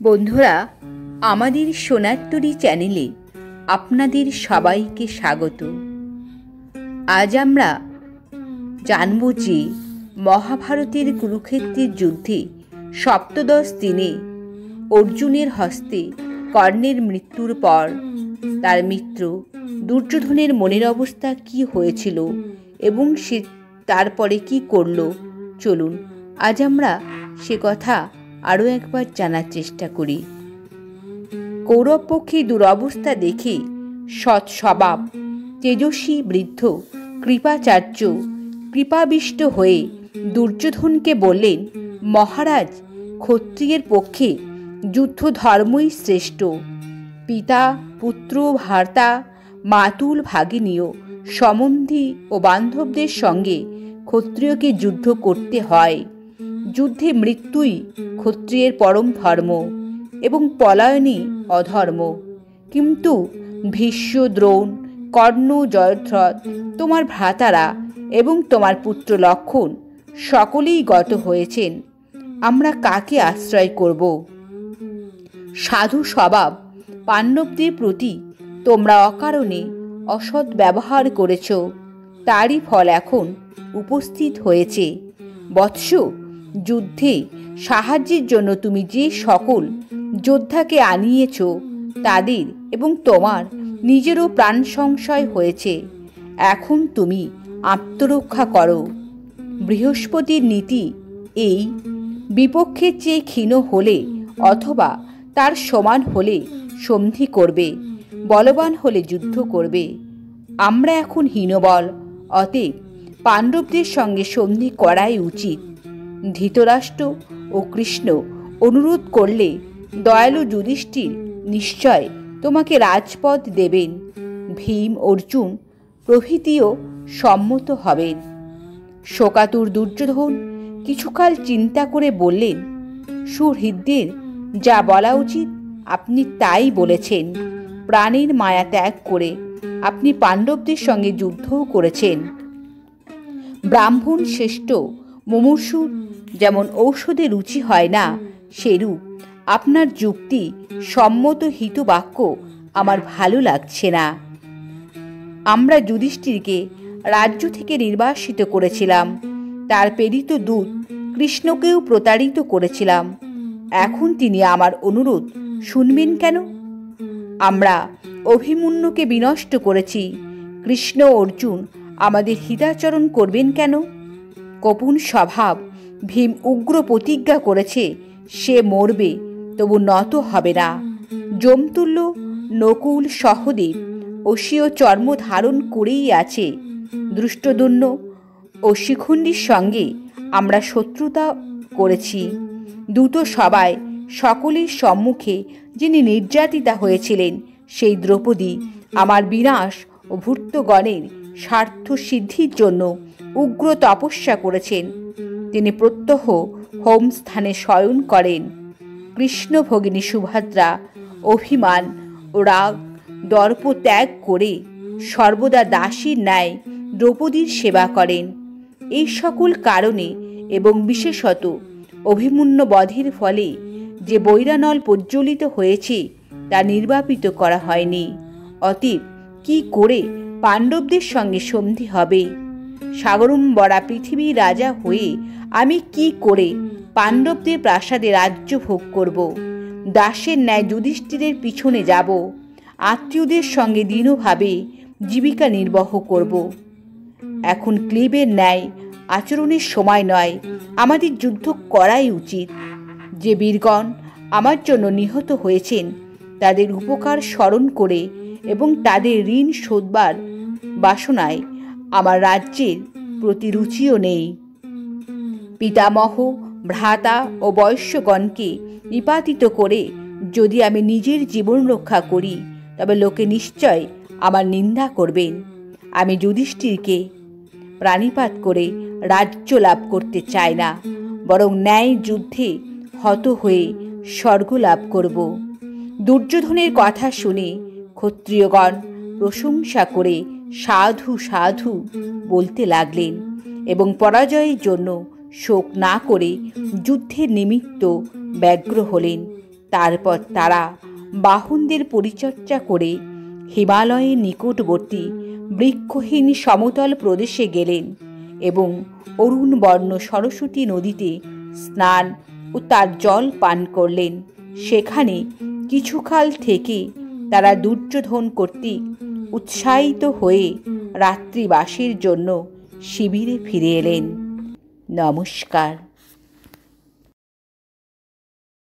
বন্ধুরা, আমাদের সোনারতরী চ্যানেলে আপনাদের সবাইকে স্বাগত। আজ আমরা জানব যে মহাভারতের কুরুক্ষেত্রের যুদ্ধে সপ্তদশ দিনে অর্জুনের হস্তে কর্ণের মৃত্যুর পর তার মিত্র দুর্যোধনের মনের অবস্থা কি হয়েছিল এবং সে তারপরে কি করল। চলুন আজ আমরা সে কথা আরও একবার জানার চেষ্টা করি। কৌরব পক্ষে দুরবস্থা দেখে সৎ স্বভাব তেজস্বী বৃদ্ধ কৃপাচার্য কৃপাবিষ্ট হয়ে দুর্যোধনকে বললেন, মহারাজ, ক্ষত্রিয়ের পক্ষে যুদ্ধ ধর্মই শ্রেষ্ঠ। পিতা পুত্র ভ্রাতা মাতুল ভাগিনীয় সম্বন্ধী ও বান্ধবদের সঙ্গে ক্ষত্রিয়কে যুদ্ধ করতে হয়। যুদ্ধে মৃত্যুই ক্ষত্রিয়ের পরম ধর্ম এবং পলায়নই অধর্ম। কিন্তু ভীষ্ম, দ্রোণ, কর্ণ, জয়দ্রথ, তোমার ভ্রাতারা এবং তোমার পুত্র লক্ষণ সকলেই গত হয়েছেন। আমরা কাকে আশ্রয় করব? সাধু স্বভাব পাণ্ডবদের প্রতি তোমরা অকারণে অসৎ ব্যবহার করেছ, তারই ফল এখন উপস্থিত হয়েছে। বৎস, যুদ্ধে সাহায্যের জন্য তুমি যে সকল যোদ্ধাকে আনিয়েছ তাদের এবং তোমার নিজেরও প্রাণ সংশয় হয়েছে। এখন তুমি আত্মরক্ষা করো। বৃহস্পতির নীতি এই, বিপক্ষের চেয়ে ক্ষীণ হলে অথবা তার সমান হলে সন্ধি করবে, বলবান হলে যুদ্ধ করবে। আমরা এখন হীনবল, অতএব পাণ্ডবদের সঙ্গে সন্ধি করাই উচিত। ধৃতরাষ্ট্র ও কৃষ্ণ অনুরোধ করলে দয়ালু যুধিষ্ঠির নিশ্চয় তোমাকে রাজপদ দেবেন। ভীম, অর্জুন প্রভৃতিও সম্মত হবেন। শোকাতুর দুর্যোধন কিছুকাল চিন্তা করে বললেন, সুহৃদদের যা বলা উচিত আপনি তাই বলেছেন। প্রাণের মায়া ত্যাগ করে আপনি পাণ্ডবদের সঙ্গে যুদ্ধও করেছেন। ব্রাহ্মণ শ্রেষ্ঠ মুমূর্ষুর যেমন ঔষধে রুচি হয় না, সেরূপ আপনার যুক্তি সম্মত হিতবাক্য আমার ভালো লাগছে না। আমরা যুধিষ্ঠিরকে রাজ্য থেকে নির্বাসিত করেছিলাম, তার প্রেরিত দূত কৃষ্ণকেও প্রতারিত করেছিলাম। এখন তিনি আমার অনুরোধ শুনবেন কেন? আমরা অভিমন্যুকে বিনষ্ট করেছি, কৃষ্ণ অর্জুন আমাদের হিতাচরণ করবেন কেন? কপুন স্বভাব ভীম উগ্র প্রতিজ্ঞা করেছে, সে মরবে তবু নত হবে না। যমতুল্য নকুল সহদেব অসীয় চর্ম ধারণ করেই আছে। দৃষ্টদ্যুম্ন ও শিখণ্ডীর সঙ্গে আমরা শত্রুতা করেছি। দ্রুত সবাই সকলের সম্মুখে যিনি নির্যাতিতা হয়েছিলেন, সেই দ্রৌপদী আমার বিনাশ ও ভূর্তগণের স্বার্থ সিদ্ধির জন্য উগ্র তপস্যা করেছেন। তিনি প্রত্যহ হোম স্থানে শয়ন করেন। কৃষ্ণ ভগিনী সুভদ্রা অভিমান ও রাগ দর্প ত্যাগ করে সর্বদা দাসীর ন্যায় দ্রৌপদীর সেবা করেন। এই সকল কারণে এবং বিশেষত অভিমন্যু বধের ফলে যে বৈরানল প্রজ্বলিত হয়েছে তা নির্বাপিত করা হয়নি। অতএব কি করে পাণ্ডবদের সঙ্গে সন্ধি হবে? সাগরম্বরা পৃথিবীর রাজা হয়ে আমি কি করে পাণ্ডবদের প্রাসাদে রাজ্য ভোগ করব? দাসের ন্যায় যুধিষ্ঠিরের পিছনে যাব, আত্মীয়দের সঙ্গে দীনভাবে জীবিকা নির্বাহ করব। এখন ক্লীবের ন্যায় আচরণের সময় নয়, আমাদের যুদ্ধ করাই উচিত। যে বীরগণ আমার জন্য নিহত হয়েছেন তাদের উপকার স্মরণ করে এবং তাদের ঋণ শোধবার বাসনায় আমার রাজ্যের প্রতি রুচিও নেই। পিতামহ, ভ্রাতা ও বৈশ্যগণকে নিপাতিত করে যদি আমি নিজের জীবন রক্ষা করি তবে লোকে নিশ্চয় আমার নিন্দা করবেন। আমি যুধিষ্ঠিরকে প্রাণিপাত করে রাজ্য লাভ করতে চাই না, বরং ন্যায় যুদ্ধে হত হয়ে স্বর্গ লাভ করব। দুর্যোধনের কথা শুনে ক্ষত্রিয়গণ প্রশংসা করে সাধু সাধু বলতে লাগলেন এবং পরাজয়ের জন্য শোক না করে যুদ্ধের নিমিত্ত ব্যগ্র হলেন। তারপর তারা বাহনদের পরিচর্যা করে হিমালয়ের নিকটবর্তী বৃক্ষহীন সমতল প্রদেশে গেলেন এবং অরুণ বর্ণ সরস্বতী নদীতে স্নান ও তার জল পান করলেন। সেখানে কিছুকাল থেকে তারা দুর্যোধন কর্তৃক উৎসাহিত হয়ে রাত্রিবাসের জন্য শিবিরে ফিরে এলেন। নমস্কার।